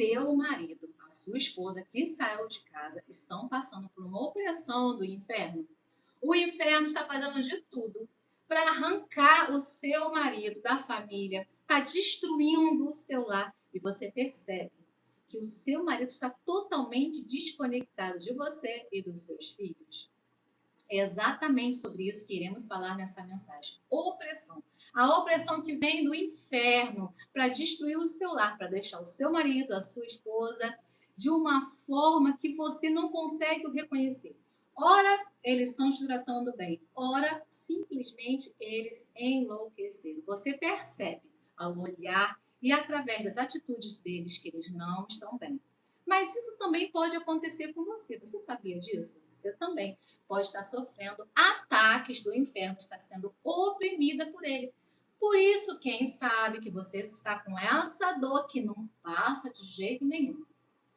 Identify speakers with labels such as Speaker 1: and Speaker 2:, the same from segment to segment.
Speaker 1: seu marido, a sua esposa que saiu de casa, estão passando por uma opressão do inferno. O inferno está fazendo de tudo para arrancar o seu marido da família, está destruindo o seu lar e você percebe que o seu marido está totalmente desconectado de você e dos seus filhos. É exatamente sobre isso que iremos falar nessa mensagem. Opressão. A opressão que vem do inferno para destruir o seu lar, para deixar o seu marido, a sua esposa, de uma forma que você não consegue o reconhecer. Ora, eles estão te tratando bem. Ora, simplesmente eles enlouqueceram. Você percebe ao olhar e através das atitudes deles que eles não estão bem. Mas isso também pode acontecer com você. Você sabia disso? Você também pode estar sofrendo ataques do inferno, está sendo oprimida por ele. Por isso, quem sabe que você está com essa dor que não passa de jeito nenhum.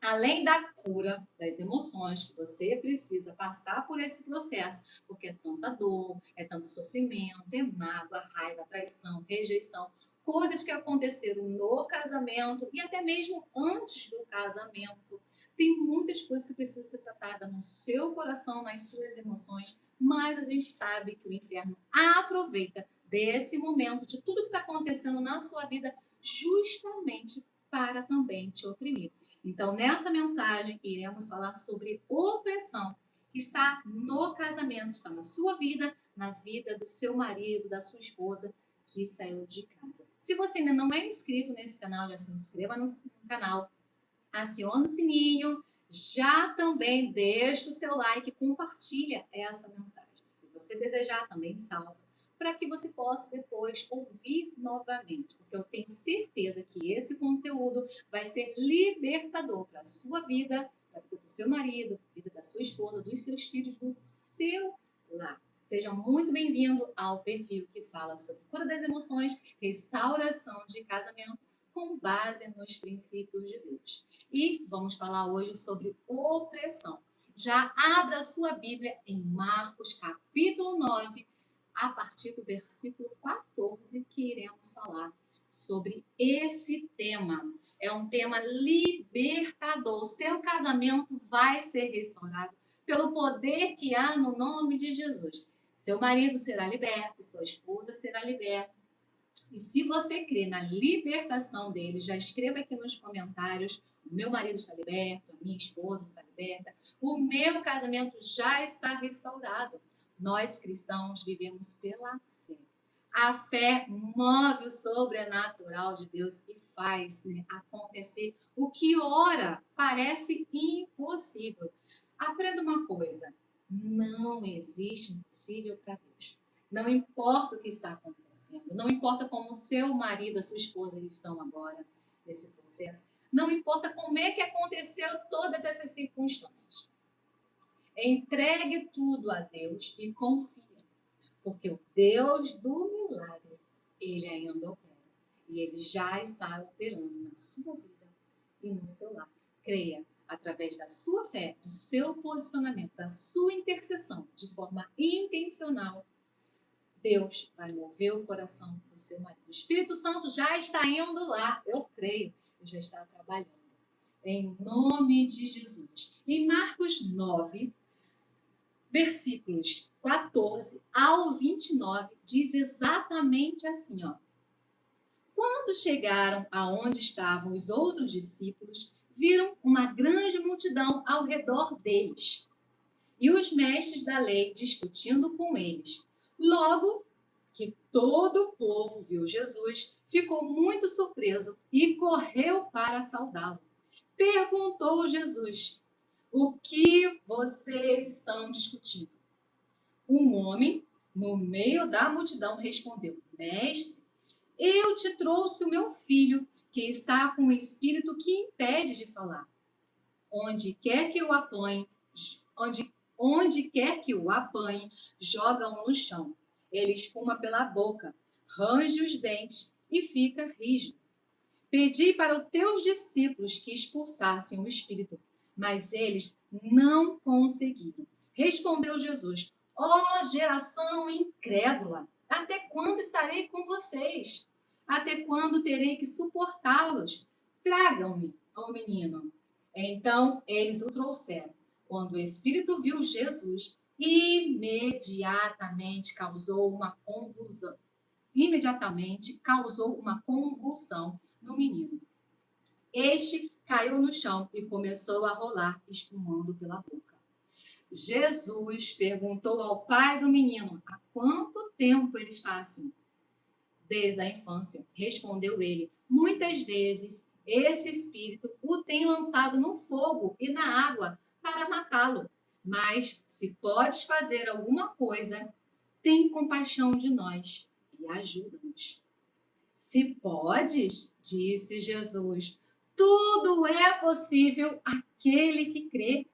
Speaker 1: Além da cura das emoções, que você precisa passar por esse processo, porque é tanta dor, é tanto sofrimento, é mágoa, raiva, traição, rejeição, coisas que aconteceram no casamento e até mesmo antes do casamento. Tem muitas coisas que precisam ser tratadas no seu coração, nas suas emoções, mas a gente sabe que o inferno aproveita desse momento, de tudo que está acontecendo na sua vida, justamente para também te oprimir. Então, nessa mensagem, iremos falar sobre opressão que está no casamento, está na sua vida, na vida do seu marido, da sua esposa que saiu de casa. Se você ainda não é inscrito nesse canal, já se inscreva no canal, aciona o sininho, já também deixa o seu like e compartilha essa mensagem. Se você desejar, também salva, para que você possa depois ouvir novamente, porque eu tenho certeza que esse conteúdo vai ser libertador para a sua vida, para a vida do seu marido, para a vida da sua esposa, dos seus filhos, do seu lar. Seja muito bem-vindo ao perfil que fala sobre cura das emoções, restauração de casamento, com base nos princípios de Deus. E vamos falar hoje sobre opressão. Já abra sua Bíblia em Marcos, capítulo 9, a partir do versículo 14, que iremos falar sobre esse tema. É um tema libertador. O seu casamento vai ser restaurado pelo poder que há no nome de Jesus. Seu marido será liberto, sua esposa será liberta. E se você crê na libertação dele, já escreva aqui nos comentários: o meu marido está liberto, a minha esposa está liberta, o meu casamento já está restaurado. Nós cristãos vivemos pela fé. A fé move o sobrenatural de Deus e faz acontecer o que ora parece impossível. Aprenda uma coisa: não existe impossível para Deus. Não importa o que está acontecendo, não importa como o seu marido, a sua esposa estão agora nesse processo, não importa como é que aconteceu todas essas circunstâncias. Entregue tudo a Deus e confie, porque o Deus do milagre, ele ainda opera. E ele já está operando na sua vida e no seu lar. Creia, através da sua fé, do seu posicionamento, da sua intercessão, de forma intencional, Deus vai mover o coração do seu marido. O Espírito Santo já está indo lá, eu creio, ele já está trabalhando. Em nome de Jesus. Em Marcos 9, versículos 14 ao 29, diz exatamente assim, ó. Quando chegaram aonde estavam os outros discípulos, viram uma grande multidão ao redor deles e os mestres da lei discutindo com eles. Logo que todo o povo viu Jesus, ficou muito surpreso e correu para saudá-lo. Perguntou Jesus: o que vocês estão discutindo? Um homem, no meio da multidão, respondeu: Mestre, eu te trouxe o meu filho, que está com um espírito que impede de falar. Onde quer que o apanhe, joga-o no chão. Ele espuma pela boca, range os dentes e fica rígido. Pedi para os teus discípulos que expulsassem o espírito, mas eles não conseguiram. Respondeu Jesus: ó geração incrédula, até quando estarei com vocês? Até quando terei que suportá-los? Tragam-me ao menino. Então eles o trouxeram. Quando o espírito viu Jesus, imediatamente causou uma convulsão. Imediatamente causou uma convulsão no menino. Este caiu no chão e começou a rolar, espumando pela boca. Jesus perguntou ao pai do menino: há quanto tempo ele está assim? Desde a infância, respondeu ele. Muitas vezes esse espírito o tem lançado no fogo e na água para matá-lo. Mas se podes fazer alguma coisa, tem compaixão de nós e ajuda-nos. Se podes, disse Jesus, tudo é possível àquele que crê.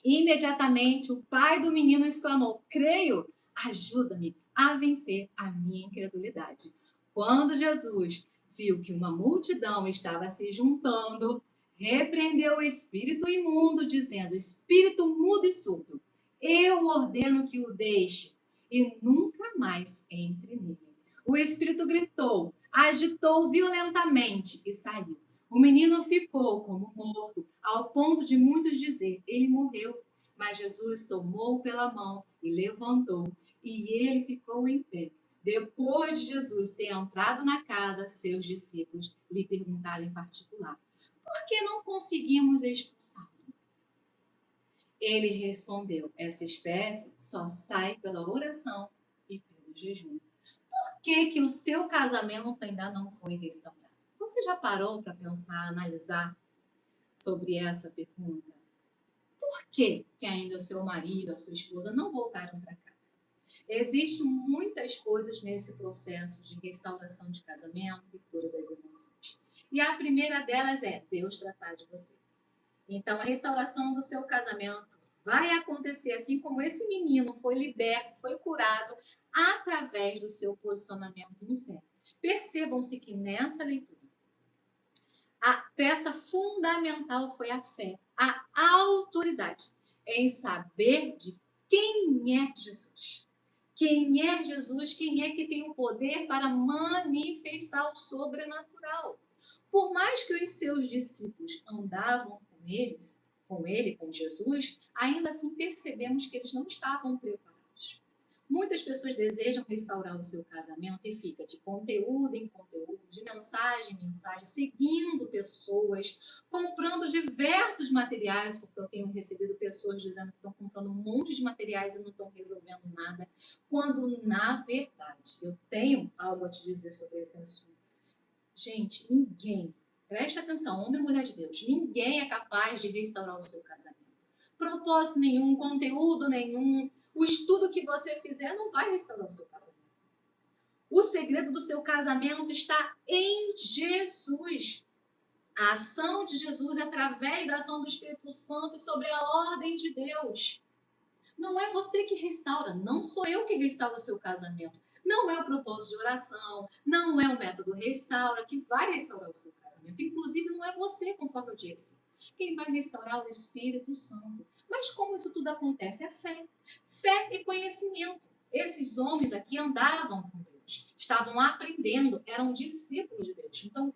Speaker 1: Imediatamente o pai do menino exclamou: creio, ajuda-me a vencer a minha incredulidade. Quando Jesus viu que uma multidão estava se juntando, repreendeu o espírito imundo, dizendo: espírito mudo e surdo, eu ordeno que o deixe e nunca mais entre nele. O espírito gritou, agitou violentamente e saiu. O menino ficou como morto, ao ponto de muitos dizer: ele morreu. Mas Jesus tomou pela mão e levantou, e ele ficou em pé. Depois de Jesus ter entrado na casa, seus discípulos lhe perguntaram em particular: por que não conseguimos expulsá-lo? Ele respondeu: essa espécie só sai pela oração e pelo jejum. Por que o seu casamento ainda não foi restaurado? Você já parou para pensar, analisar sobre essa pergunta? Por que ainda o seu marido, a sua esposa não voltaram para casa? Existem muitas coisas nesse processo de restauração de casamento e cura das emoções. E a primeira delas é Deus tratar de você. Então, a restauração do seu casamento vai acontecer assim como esse menino foi liberto, foi curado através do seu posicionamento em fé. Percebam-se que nessa leitura, a peça fundamental foi a fé, a autoridade em saber de quem é Jesus. Quem é Jesus? Quem é que tem o poder para manifestar o sobrenatural? Por mais que os seus discípulos andavam com Jesus, ainda assim percebemos que eles não estavam preparados. Muitas pessoas desejam restaurar o seu casamento e fica de conteúdo em conteúdo, de mensagem em mensagem, seguindo pessoas, comprando diversos materiais, porque eu tenho recebido pessoas dizendo que estão comprando um monte de materiais e não estão resolvendo nada, quando, na verdade, eu tenho algo a te dizer sobre esse assunto. Gente, ninguém, presta atenção, homem e mulher de Deus, ninguém é capaz de restaurar o seu casamento. Propósito nenhum, conteúdo nenhum, o estudo que você fizer não vai restaurar o seu casamento. O segredo do seu casamento está em Jesus. A ação de Jesus é através da ação do Espírito Santo e sobre a ordem de Deus. Não é você que restaura, não sou eu que restauro o seu casamento. Não é o propósito de oração, não é o método restaura que vai restaurar o seu casamento. Inclusive, não é você, conforme eu disse. Quem vai restaurar é o Espírito Santo. Mas como isso tudo acontece? É fé. Fé e conhecimento. Esses homens aqui andavam com Deus, estavam aprendendo, eram discípulos de Deus. Então,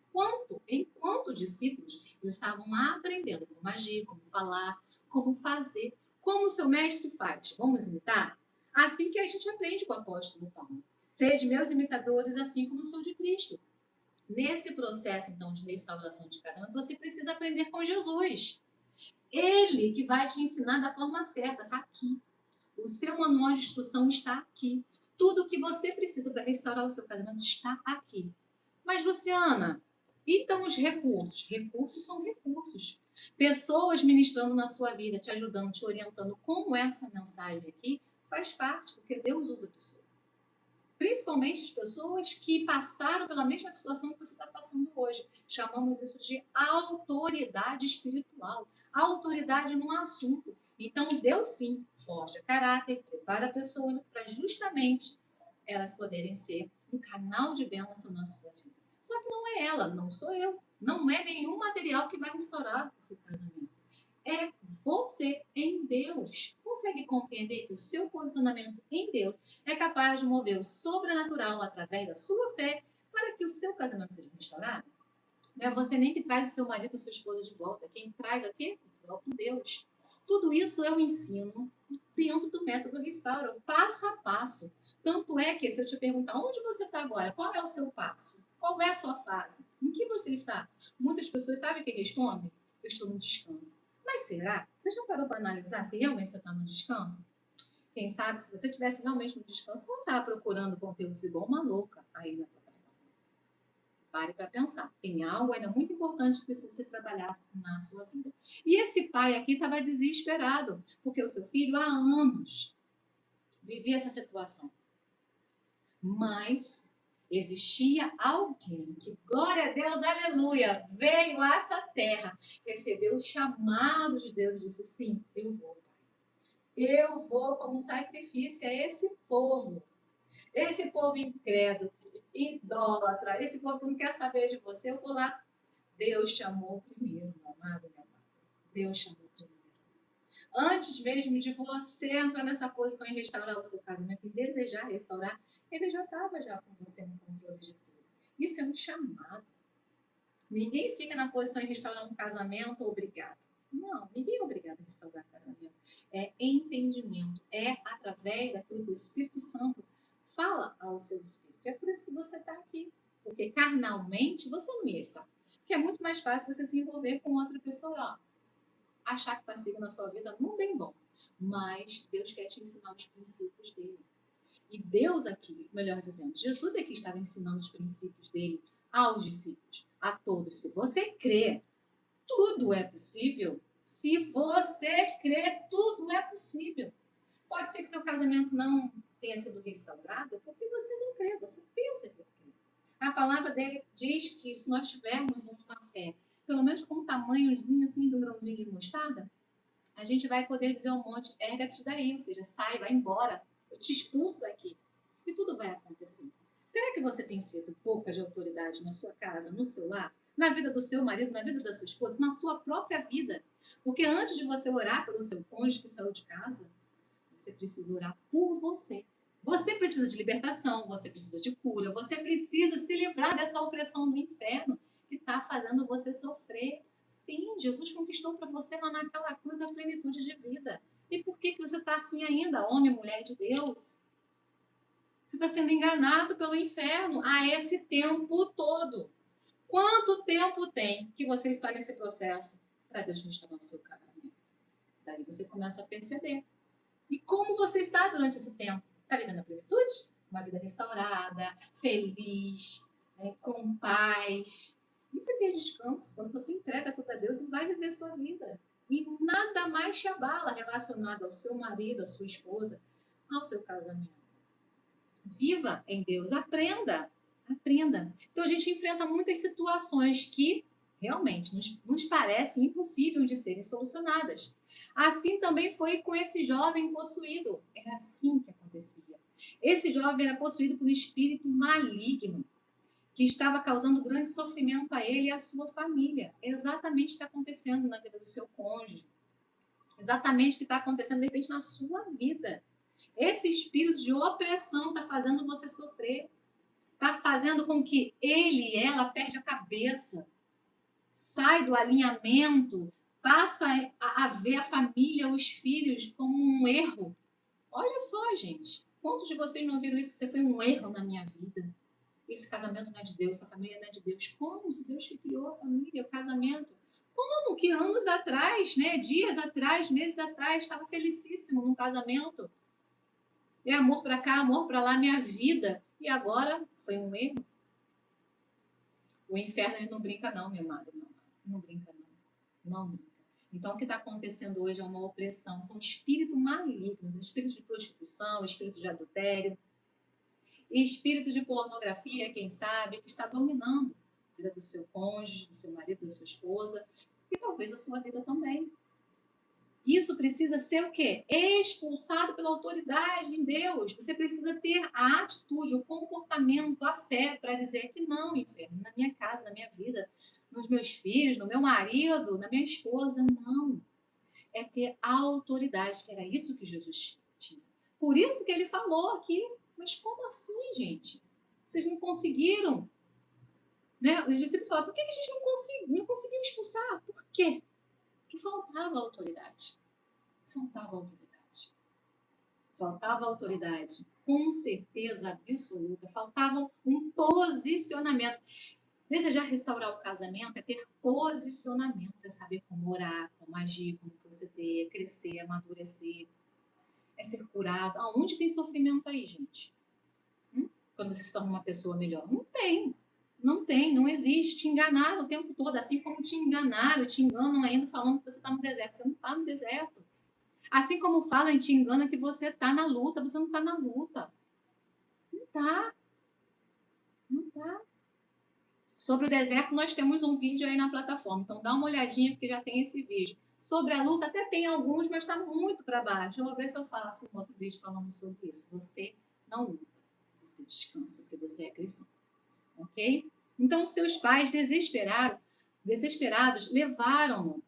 Speaker 1: enquanto discípulos, eles estavam aprendendo como agir, como falar, como fazer. Como o seu mestre faz? Vamos imitar? Assim que a gente aprende com o apóstolo Paulo. Sede meus imitadores, assim como eu sou de Cristo. Nesse processo, então, de restauração de casamento, você precisa aprender com Jesus. Ele que vai te ensinar da forma certa, está aqui. O seu manual de instrução está aqui. Tudo o que você precisa para restaurar o seu casamento está aqui. Mas, Luciana, então os recursos? Recursos são recursos. Pessoas ministrando na sua vida, te ajudando, te orientando, como essa mensagem aqui faz parte, porque Deus usa pessoas. Principalmente as pessoas que passaram pela mesma situação que você está passando hoje. Chamamos isso de autoridade espiritual. Autoridade num assunto. Então, Deus sim forja caráter, prepara a pessoa para justamente elas poderem ser um canal de bênção na sua vida. Só que não é ela, não sou eu. Não é nenhum material que vai restaurar o seu casamento. É você em Deus. Consegue compreender que o seu posicionamento em Deus é capaz de mover o sobrenatural através da sua fé para que o seu casamento seja restaurado? Não é você nem que traz o seu marido ou sua esposa de volta. Quem traz é o quê? O próprio Deus. Tudo isso eu ensino dentro do método Restaura, passo a passo. Tanto é que, se eu te perguntar onde você está agora, qual é o seu passo? Qual é a sua fase? Em que você está? Muitas pessoas sabem o que respondem? Eu estou no descanso. Mas será? Você já parou para analisar se realmente você está no descanso? Quem sabe, se você estivesse realmente no descanso, não estava procurando conteúdos igual uma louca aí na plataforma. Pare para pensar. Tem algo ainda muito importante que precisa ser trabalhado na sua vida. E esse pai aqui estava desesperado, porque o seu filho há anos vivia essa situação. Mas existia alguém que, glória a Deus, aleluia, veio a essa terra, recebeu o chamado de Deus e disse: sim, eu vou, pai. Eu vou como sacrifício a esse povo. Esse povo incrédulo, idólatra, esse povo que não quer saber de você, eu vou lá. Deus te amou primeiro, meu amado, minha amada. Deus te amou primeiro. Antes mesmo de você entrar nessa posição em restaurar o seu casamento, em desejar restaurar, ele já estava já com você no controle de tudo. Isso é um chamado. Ninguém fica na posição em restaurar um casamento obrigado. Não, ninguém é obrigado a restaurar casamento. É entendimento. É através daquilo que o Espírito Santo fala ao seu espírito. É por isso que você está aqui. Porque carnalmente você não ia estar. Porque é muito mais fácil você se envolver com outra pessoa. Ó, achar que está seguindo a sua vida não bem bom. Mas Deus quer te ensinar os princípios dele. E Deus aqui, melhor dizendo, Jesus aqui estava ensinando os princípios dele aos discípulos, a todos. Se você crê, tudo é possível. Se você crê, tudo é possível. Pode ser que seu casamento não tenha sido restaurado porque você não crê, você pensa que crê. A palavra dele diz que se nós tivermos uma fé, pelo menos com um tamanhozinho assim de um grãozinho de mostarda, a gente vai poder dizer ao monte: erga-te daí, ou seja, sai, vai embora, eu te expulso daqui. E tudo vai acontecer. Será que você tem sido pouca de autoridade na sua casa, no seu lar, na vida do seu marido, na vida da sua esposa, na sua própria vida? Porque antes de você orar pelo seu cônjuge que saiu de casa, você precisa orar por você. Você precisa de libertação, você precisa de cura, você precisa se livrar dessa opressão do inferno que está fazendo você sofrer. Sim, Jesus conquistou para você lá naquela cruz a plenitude de vida. E por que você está assim ainda, homem e mulher de Deus? Você está sendo enganado pelo inferno a esse tempo todo. Quanto tempo tem que você está nesse processo para Deus restaurar o seu casamento? Daí você começa a perceber. E como você está durante esse tempo? Está vivendo a plenitude? Uma vida restaurada, feliz, com paz. Isso é ter descanso, quando você entrega tudo a Deus e vai viver a sua vida. E nada mais te abala relacionado ao seu marido, à sua esposa, ao seu casamento. Viva em Deus, aprenda, aprenda. Então a gente enfrenta muitas situações que realmente nos parecem impossíveis de serem solucionadas. Assim também foi com esse jovem possuído. Era assim que acontecia. Esse jovem era possuído por um espírito maligno que estava causando grande sofrimento a ele e à sua família. É exatamente o que está acontecendo na vida do seu cônjuge. Exatamente o que está acontecendo, de repente, na sua vida. Esse espírito de opressão está fazendo você sofrer. Está fazendo com que ele e ela perde a cabeça. Sai do alinhamento. Passa a ver a família, os filhos, como um erro. Olha só, gente. Quantos de vocês não viram isso? Você foi um erro na minha vida. Esse casamento não é de Deus, essa família não é de Deus. Como? Se Deus que criou a família, o casamento. Como que anos atrás, né, dias atrás, meses atrás, estava felicíssimo num casamento? É amor para cá, amor para lá, minha vida. E agora foi um erro. O inferno ele não brinca não, meu amado, meu amado. Não brinca não. Não brinca. Então o que está acontecendo hoje é uma opressão. São espíritos malignos, espíritos de prostituição, espíritos de adultério, espíritos de pornografia, quem sabe, que está dominando a vida do seu cônjuge, do seu marido, da sua esposa e talvez a sua vida também. Isso precisa ser o quê? Expulsado pela autoridade em Deus. Você precisa ter a atitude, o comportamento, a fé para dizer que não, inferno, na minha casa, na minha vida, nos meus filhos, no meu marido, na minha esposa, não. É ter a autoridade, que era isso que Jesus tinha. Por isso que ele falou aqui, mas como assim, gente? Vocês não conseguiram? Né? Os discípulos falaram, por que a gente não conseguiu expulsar? Por quê? Porque faltava autoridade. Faltava autoridade. Faltava autoridade. Com certeza absoluta. Faltava um posicionamento. Desejar restaurar o casamento é ter posicionamento, é saber como orar, como agir, como proceder, crescer, amadurecer, é ser curado. Aonde tem sofrimento aí, gente? Quando você se torna uma pessoa melhor? Não tem. Não tem, não existe. Te enganaram o tempo todo, assim como te enganaram, te enganam ainda falando que você está no deserto. Você não está no deserto. Assim como falam e te enganam que você está na luta, você não está na luta. Não está. Não está. Sobre o deserto, nós temos um vídeo aí na plataforma. Então, dá uma olhadinha, porque já tem esse vídeo. Sobre a luta, até tem alguns, mas está muito para baixo. Eu vou ver se eu faço um outro vídeo falando sobre isso. Você não luta, você descansa, porque você é cristão. Ok? Então, seus pais desesperados, levaram-no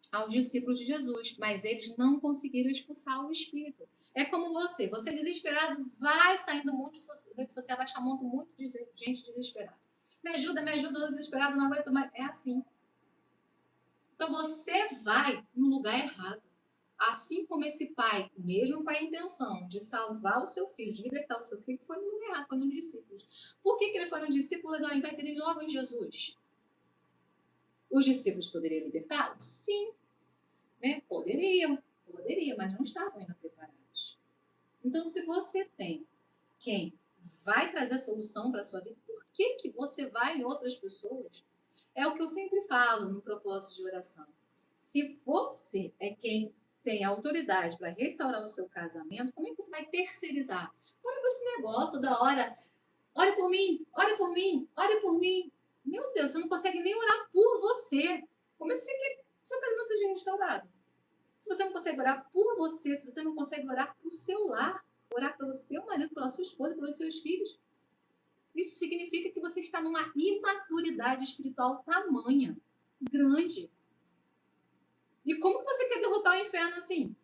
Speaker 1: aos discípulos de Jesus, mas eles não conseguiram expulsar o espírito. É como você desesperado, vai saindo muito, rede social vai chamando muito de gente desesperada. Me ajuda, tô desesperado, não aguento mais. É assim. Então você vai no lugar errado. Assim como esse pai, mesmo com a intenção de salvar o seu filho, de libertar o seu filho, foi no lugar errado, foi nos discípulos. Por que ele foi nos discípulos ao invés de ir logo em Jesus? Os discípulos poderiam libertá-lo? Sim, né? Poderiam, mas não estavam ainda preparados. Então, se você tem quem vai trazer a solução para a sua vida, por que você vai em outras pessoas? É o que eu sempre falo no propósito de oração. Se você é quem tem autoridade para restaurar o seu casamento, como é que você vai terceirizar? Para com esse negócio toda hora. Ore por mim, ore por mim, ore por mim. Meu Deus, você não consegue nem orar por você. Como é que você quer que seu casamento seja restaurado? Se você não consegue orar por você, se você não consegue orar por seu lar, orar pelo seu marido, pela sua esposa, pelos seus filhos, isso significa que você está numa imaturidade espiritual tamanha, grande. E como que você quer derrotar o inferno assim?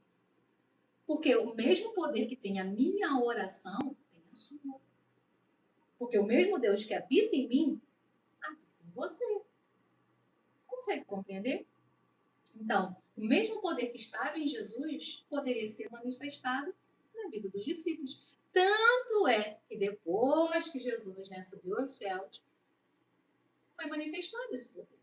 Speaker 1: Porque o mesmo poder que tem a minha oração, tem a sua. Porque o mesmo Deus que habita em mim, habita em você. Consegue compreender? Então, o mesmo poder que estava em Jesus poderia ser manifestado na vida dos discípulos. Tanto é que depois que Jesus, né, subiu aos céus, foi manifestado esse poder.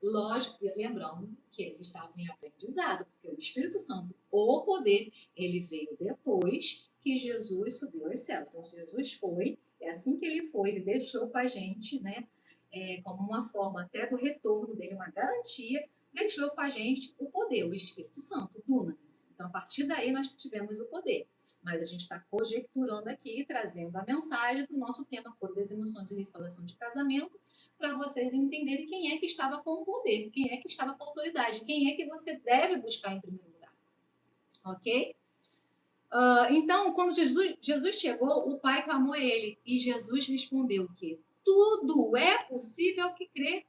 Speaker 1: Lógico, lembrando que eles estavam em aprendizado, porque o Espírito Santo, o poder, ele veio depois que Jesus subiu aos céus. Então, se Jesus foi, é assim que ele foi, ele deixou com a gente, né, como uma forma até do retorno dele, uma garantia, deixou com a gente o poder, o Espírito Santo, o Dunamis. Então, a partir daí, nós tivemos o poder. Mas a gente está conjecturando aqui, trazendo a mensagem para o nosso tema, Cor das Emoções e Restauração de Casamento, para vocês entenderem quem é que estava com o poder, quem é que estava com a autoridade, quem é que você deve buscar em primeiro lugar. Ok? Então, quando Jesus chegou, o pai clamou a ele e Jesus respondeu que tudo é possível que crê.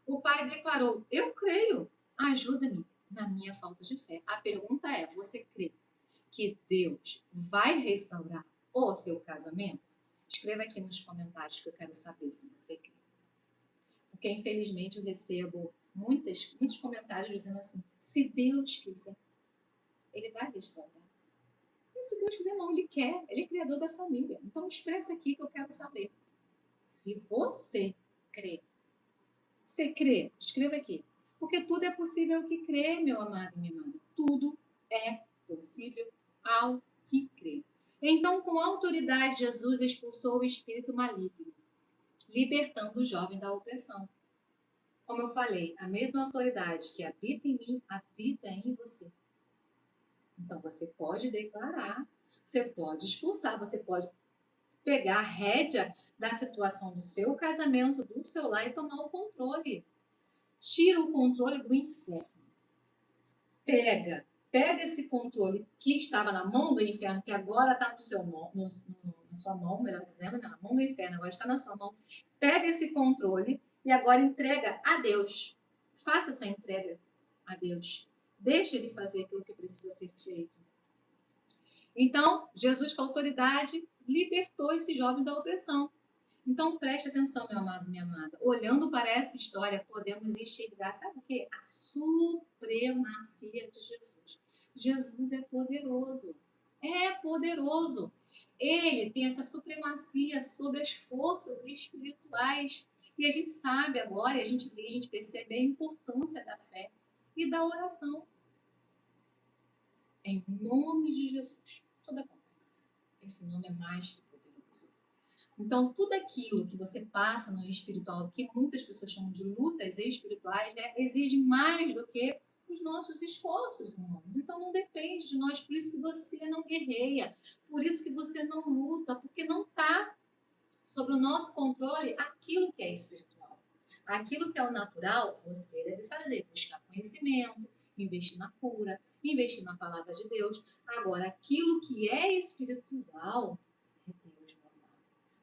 Speaker 1: O pai declarou: eu creio, ajuda-me na minha falta de fé. A pergunta é: você crê que Deus vai restaurar o seu casamento? Escreva aqui nos comentários que eu quero saber se você crê. Porque, infelizmente, eu recebo muitos comentários dizendo assim: se Deus quiser, Ele vai restaurar. E se Deus quiser, não, Ele quer, Ele é criador da família. Então, expressa aqui que eu quero saber. Se você crê, você crê, escreva aqui. Porque tudo é possível que crê, meu amado e minha amada. Tudo é possível ao que crê. Então, com autoridade, Jesus expulsou o espírito maligno, libertando o jovem da opressão. Como eu falei, a mesma autoridade que habita em mim, habita em você. Então, você pode declarar, você pode expulsar, você pode pegar a rédea da situação do seu casamento, do seu lar e tomar o controle. Tira o controle do inferno. Pega esse controle que estava na mão do inferno, que agora está na sua mão, melhor dizendo, na mão do inferno, agora está na sua mão. Pega esse controle e agora entrega a Deus. Faça essa entrega a Deus. Deixa Ele fazer aquilo que precisa ser feito. Então, Jesus, com autoridade, libertou esse jovem da opressão. Então, preste atenção, meu amado, minha amada. Olhando para essa história, podemos enxergar, sabe o quê? A supremacia de Jesus. Jesus é poderoso. É poderoso. Ele tem essa supremacia sobre as forças espirituais. E a gente sabe agora, e a gente vê, a gente percebe a importância da fé e da oração. Em nome de Jesus, tudo acontece. Esse nome é mais que poderoso. Então, tudo aquilo que você passa no espiritual, que muitas pessoas chamam de lutas espirituais, né, exige mais do que os nossos esforços humanos. Então, não depende de nós. Por isso que você não guerreia, por isso que você não luta, porque não está sobre o nosso controle aquilo que é espiritual. Aquilo que é o natural, você deve fazer, buscar conhecimento, investir na cura, investir na palavra de Deus. Agora, aquilo que é espiritual, é Deus, meu amado.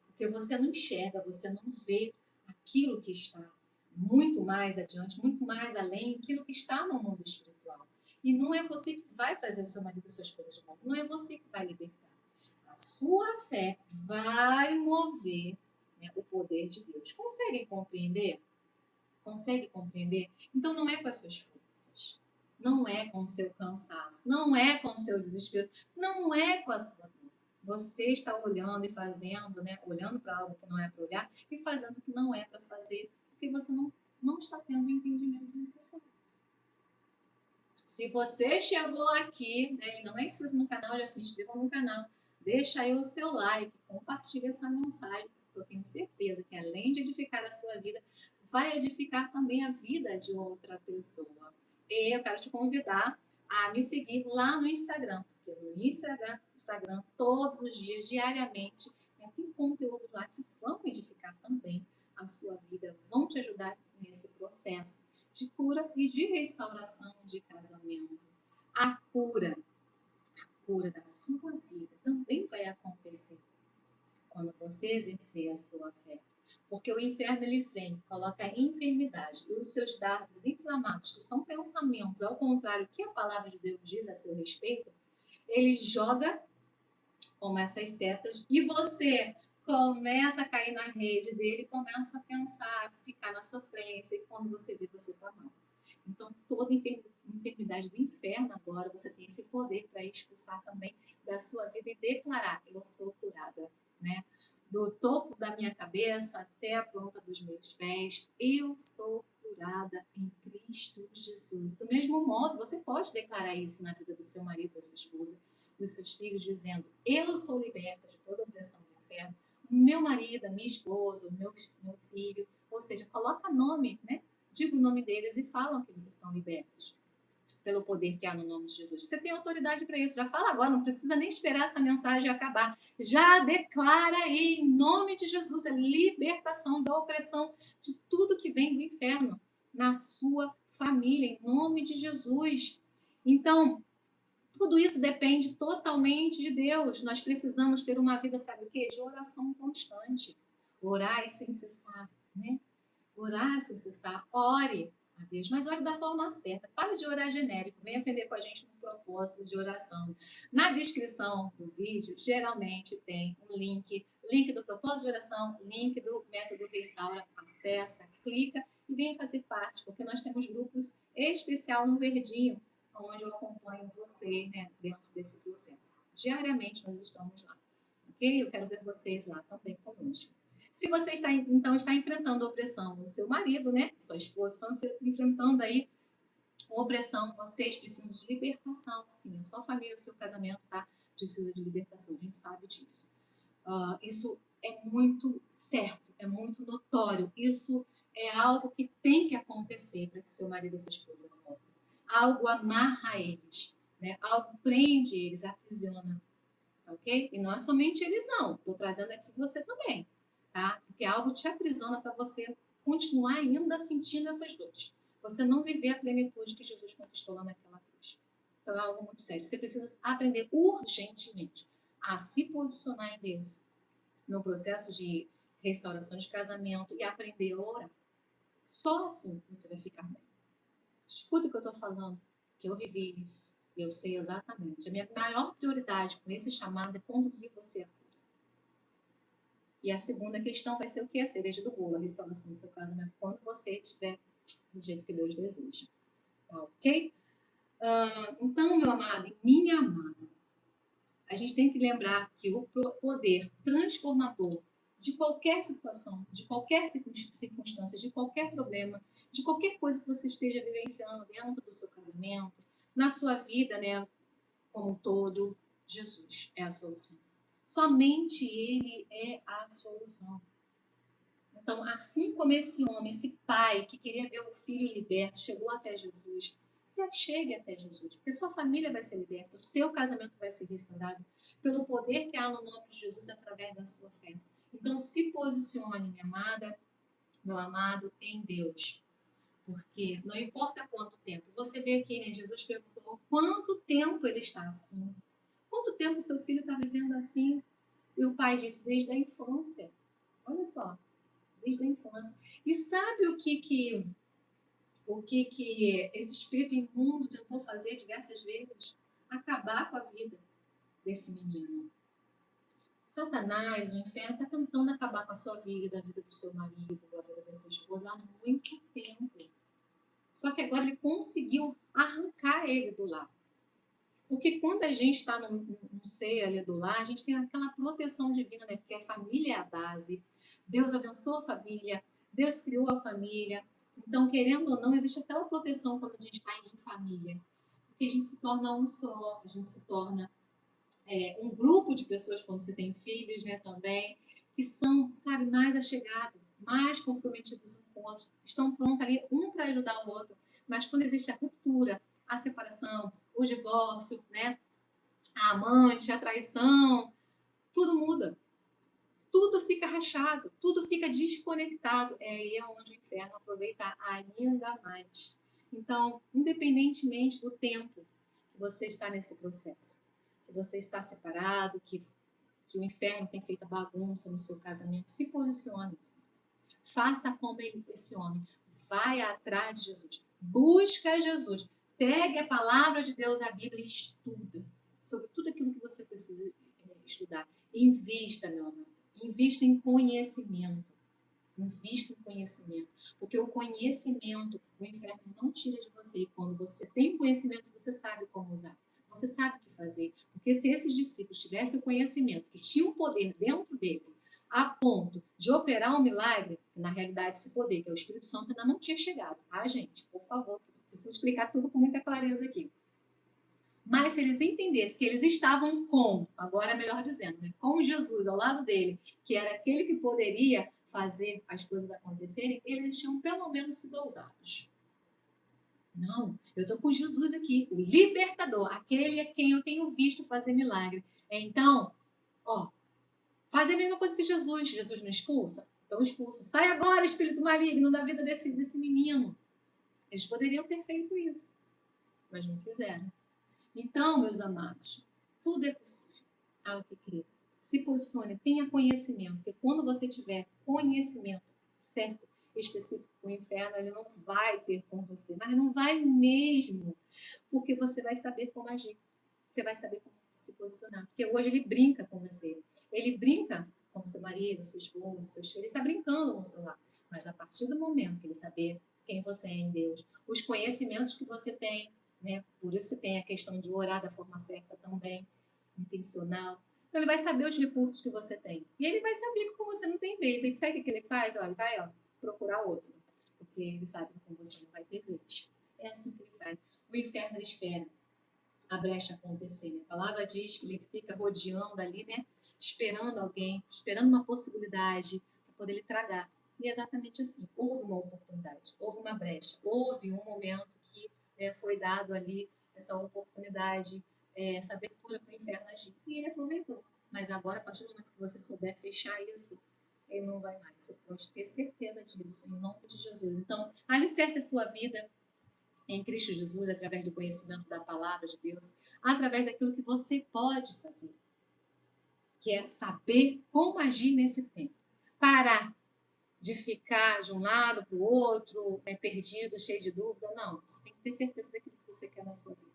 Speaker 1: Porque você não enxerga, você não vê aquilo que está muito mais adiante, muito mais além, aquilo que está no mundo espiritual. E não é você que vai trazer o seu marido e suas coisas de volta, não é você que vai libertar. A sua fé vai mover, né, o poder de Deus. Conseguem compreender? Consegue compreender? Então não é com as suas forças, não é com o seu cansaço, não é com o seu desespero, não é com a sua dor. Você está olhando e fazendo, né? Olhando para algo que não é para olhar e fazendo o que não é para fazer, porque você não está tendo o entendimento necessário. Se você chegou aqui, né, e não é inscrito no canal, já se inscreva no canal, deixa aí o seu like, compartilha essa mensagem, porque eu tenho certeza que além de edificar a sua vida, vai edificar também a vida de outra pessoa. E eu quero te convidar a me seguir lá no Instagram, porque no Instagram todos os dias, diariamente, né, tem conteúdos lá que vão edificar também a sua vida, vão te ajudar nesse processo de cura e de restauração de casamento. A cura da sua vida também vai acontecer quando você exercer a sua fé. Porque o inferno ele vem, coloca a enfermidade e os seus dardos inflamados, que são pensamentos, ao contrário do que a palavra de Deus diz a seu respeito, ele joga como essas setas e você começa a cair na rede dele, começa a pensar, ficar na sofrência e quando você vê, você está mal. Então, toda enfermidade do inferno agora, você tem esse poder para expulsar também da sua vida e declarar, eu sou curada, né? Do topo da minha cabeça até a ponta dos meus pés, eu sou curada em Cristo Jesus. Do mesmo modo, você pode declarar isso na vida do seu marido, da sua esposa, dos seus filhos, dizendo, eu sou liberta de toda opressão do inferno. Meu marido, minha esposa, meu filho, ou seja, coloca nome, né? Diga o nome deles e falam que eles estão libertos pelo poder que há no nome de Jesus. Você tem autoridade para isso. Já fala agora, não precisa nem esperar essa mensagem acabar. Já declara aí, em nome de Jesus, a libertação da opressão de tudo que vem do inferno na sua família, em nome de Jesus. Então, tudo isso depende totalmente de Deus. Nós precisamos ter uma vida, sabe o quê? De oração constante. Orar e sem cessar, né? Orar sem cessar. Ore a Deus, mas ore da forma certa. Pare de orar genérico. Vem aprender com a gente no propósito de oração. Na descrição do vídeo, geralmente tem um link do propósito de oração, link do método Restaura. Acessa, clica e venha fazer parte, porque nós temos grupos especial no Verdinho, onde eu acompanho você, né, dentro desse processo. Diariamente nós estamos lá, ok? Eu quero ver vocês lá também conosco. Se você está, então, está enfrentando a opressão do seu marido, né, sua esposa, estão enfrentando aí a opressão, vocês precisam de libertação, sim, a sua família, o seu casamento, tá? Precisa de libertação, a gente sabe disso. Isso é muito certo, é muito notório, isso é algo que tem que acontecer para que seu marido e sua esposa voltem. Algo amarra eles, né? Algo prende eles, aprisiona, tá ok? E não é somente eles não, estou trazendo aqui você também, tá? Porque algo te aprisiona para você continuar ainda sentindo essas dores. Você não viver a plenitude que Jesus conquistou lá naquela cruz. Então é algo muito sério. Você precisa aprender urgentemente a se posicionar em Deus no processo de restauração de casamento e aprender a orar. Só assim você vai ficar bem. Escuta o que eu estou falando, que eu vivi isso. Eu sei exatamente. A minha maior prioridade com esse chamado é conduzir você a cura. E a segunda questão vai ser o que? A cereja do bolo, a restauração do seu casamento, quando você estiver do jeito que Deus deseja. Tá ok? Então, meu amado e minha amada, a gente tem que lembrar que o poder transformador de qualquer situação, de qualquer circunstância, de qualquer problema, de qualquer coisa que você esteja vivenciando dentro do seu casamento, na sua vida, né, como um todo, Jesus é a solução. Somente Ele é a solução. Então, assim como esse homem, esse pai que queria ver o filho liberto, chegou até Jesus, se achegue até Jesus, porque sua família vai ser liberta, o seu casamento vai ser restaurado pelo poder que há no nome de Jesus através da sua fé. Então, se posicione, minha amada, meu amado, em Deus. Porque não importa quanto tempo. Você vê aqui, né? Jesus perguntou quanto tempo ele está assim. Quanto tempo seu filho está vivendo assim? E o pai disse, desde a infância. Olha só, desde a infância. E sabe o que esse espírito imundo tentou fazer diversas vezes? Acabar com a vida desse menino. Satanás, o inferno, está tentando acabar com a sua vida, a vida do seu marido, a vida da sua esposa há muito tempo. Só que agora ele conseguiu arrancar ele do lar. Porque quando a gente está no seio ali do lar, a gente tem aquela proteção divina, né? Porque a família é a base. Deus abençoa a família, Deus criou a família. Então, querendo ou não, existe aquela proteção quando a gente está em família. Porque a gente se torna um só, a gente se torna um grupo de pessoas quando você tem filhos, né, também, que são, sabe, mais achegados, mais comprometidos um com o outro, estão prontos ali um para ajudar o outro. Mas quando existe a ruptura, a separação, o divórcio, né, a amante, a traição, tudo muda. Tudo fica rachado, tudo fica desconectado. É aí onde o inferno aproveita ainda mais. Então, independentemente do tempo que você está nesse processo, que você está separado, que o inferno tem feito bagunça no seu casamento, se posicione. Faça como esse homem. Vai atrás de Jesus. Busca Jesus. Pegue a palavra de Deus, a Bíblia, e estuda sobre tudo aquilo que você precisa estudar. Invista, meu amado. Invista em conhecimento. Invista em conhecimento. Porque o conhecimento, o inferno não tira de você. E quando você tem conhecimento, você sabe como usar. Você sabe o que fazer. Porque se esses discípulos tivessem o conhecimento, que tinha um poder dentro deles, a ponto de operar um milagre, na realidade esse poder, que é o Espírito Santo, ainda não tinha chegado, tá, gente? Por favor, preciso explicar tudo com muita clareza aqui. Mas se eles entendessem que eles estavam com, agora é melhor dizendo, né, com Jesus ao lado dele, que era aquele que poderia fazer as coisas acontecerem, eles tinham pelo menos sido ousados. Não, eu estou com Jesus aqui, o libertador, aquele a quem eu tenho visto fazer milagre. Então, ó, faz a mesma coisa que Jesus. Jesus não expulsa? Então expulsa. Sai agora, espírito maligno, da vida desse menino. Eles poderiam ter feito isso, mas não fizeram. Então, meus amados, tudo é possível ao que crê. Se posicione, tenha conhecimento, porque quando você tiver conhecimento certo, específico, o inferno ele não vai ter com você, mas não vai mesmo, porque você vai saber como agir, você vai saber como se posicionar, porque hoje ele brinca com você, ele brinca com seu marido, sua esposa, seus filhos, ele está brincando com o seu lar, mas a partir do momento que ele saber quem você é em Deus, os conhecimentos que você tem, né? Por isso que tem a questão de orar da forma certa também, intencional. Então ele vai saber os recursos que você tem. E ele vai saber que com você não tem vez. Ele sabe o que ele faz? Olha, vai procurar outro. Porque ele sabe que com você não vai ter vez. É assim que ele faz. O inferno ele espera a brecha acontecer. Né? A palavra diz que ele fica rodeando ali, né? Esperando alguém, esperando uma possibilidade para poder lhe tragar. E é exatamente assim. Houve uma oportunidade, houve uma brecha, houve um momento que foi dado ali essa oportunidade, essa abertura para o inferno agir. E ele aproveitou. Mas agora, a partir do momento que você souber fechar isso, ele não vai mais. Você pode ter certeza disso, em nome de Jesus. Então, alicerce a sua vida em Cristo Jesus, através do conhecimento da palavra de Deus, através daquilo que você pode fazer, que é saber como agir nesse tempo. Parar de ficar de um lado para o outro, perdido, cheio de dúvida. Não, você tem que ter certeza daquilo que você quer na sua vida.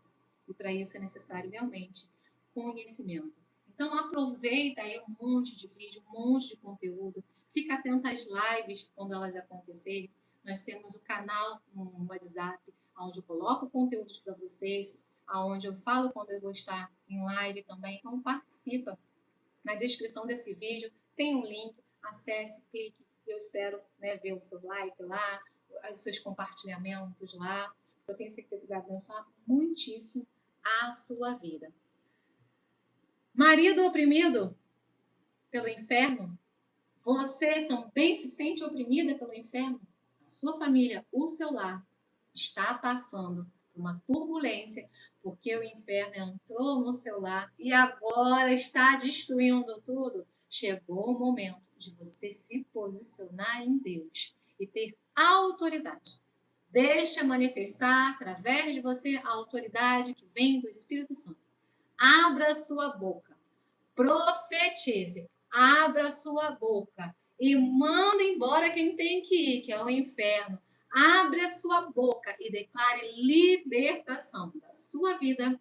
Speaker 1: E para isso é necessário realmente conhecimento. Então aproveita aí um monte de vídeo, um monte de conteúdo. Fica atenta às lives quando elas acontecerem. Nós temos o canal no WhatsApp, onde eu coloco conteúdos para vocês, onde eu falo quando eu vou estar em live também. Então participa. Na descrição desse vídeo tem um link, acesse, clique. Eu espero, né, ver o seu like lá, os seus compartilhamentos lá. Eu tenho certeza que vai abençoar muitíssimo a sua vida. Marido oprimido pelo inferno, você também se sente oprimida pelo inferno? A sua família, o seu lar, está passando por uma turbulência, porque o inferno entrou no seu lar e agora está destruindo tudo. Chegou o momento de você se posicionar em Deus e ter autoridade. Deixa manifestar através de você a autoridade que vem do Espírito Santo. Abra sua boca, profetize, abra sua boca e manda embora quem tem que ir, que é o inferno. Abre a sua boca e declare libertação da sua vida,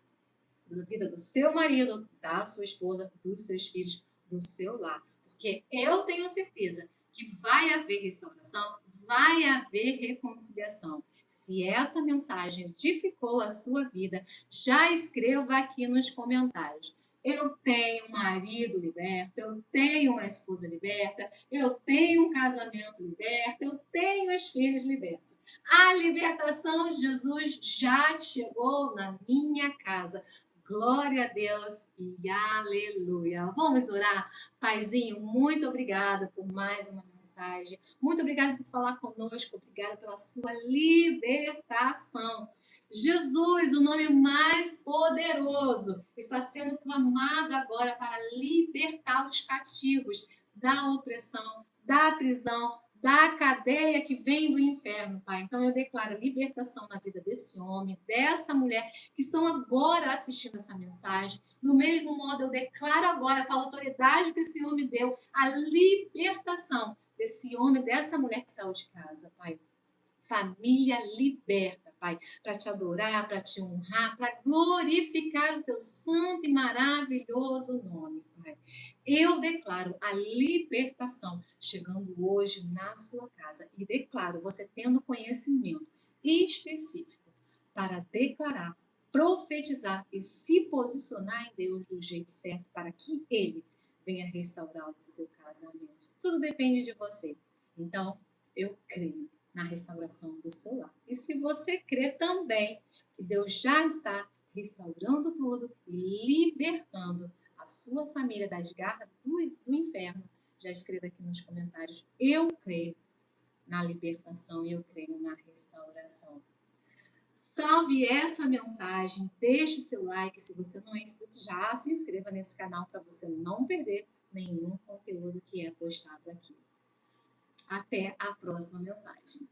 Speaker 1: da vida do seu marido, da sua esposa, dos seus filhos, do seu lar. Porque eu tenho certeza que vai haver restauração, vai haver reconciliação. Se essa mensagem edificou a sua vida, já escreva aqui nos comentários. Eu tenho um marido liberto, eu tenho uma esposa liberta, eu tenho um casamento liberto, eu tenho os filhos libertos. A libertação de Jesus já chegou na minha casa. Glória a Deus e aleluia. Vamos orar? Paizinho, muito obrigada por mais uma mensagem. Muito obrigada por falar conosco. Obrigada pela sua libertação. Jesus, o nome mais poderoso, está sendo clamado agora para libertar os cativos da opressão, da prisão, da cadeia que vem do inferno, Pai. Então eu declaro libertação na vida desse homem, dessa mulher que estão agora assistindo essa mensagem. Do mesmo modo, eu declaro agora, com a autoridade que o Senhor me deu, a libertação desse homem, dessa mulher que saiu de casa, Pai. Família liberta, Pai, para te adorar, para te honrar, para glorificar o teu santo e maravilhoso nome, Pai. Eu declaro a libertação chegando hoje na sua casa e declaro você tendo conhecimento específico para declarar, profetizar e se posicionar em Deus do jeito certo para que Ele venha restaurar o seu casamento. Tudo depende de você. Então, eu creio na restauração do seu lar. E se você crê também que Deus já está restaurando tudo e libertando a sua família das garras do inferno, já escreva aqui nos comentários. Eu creio na libertação e eu creio na restauração. Salve essa mensagem, deixe o seu like, se você não é inscrito, já se inscreva nesse canal para você não perder nenhum conteúdo que é postado aqui. Até a próxima mensagem.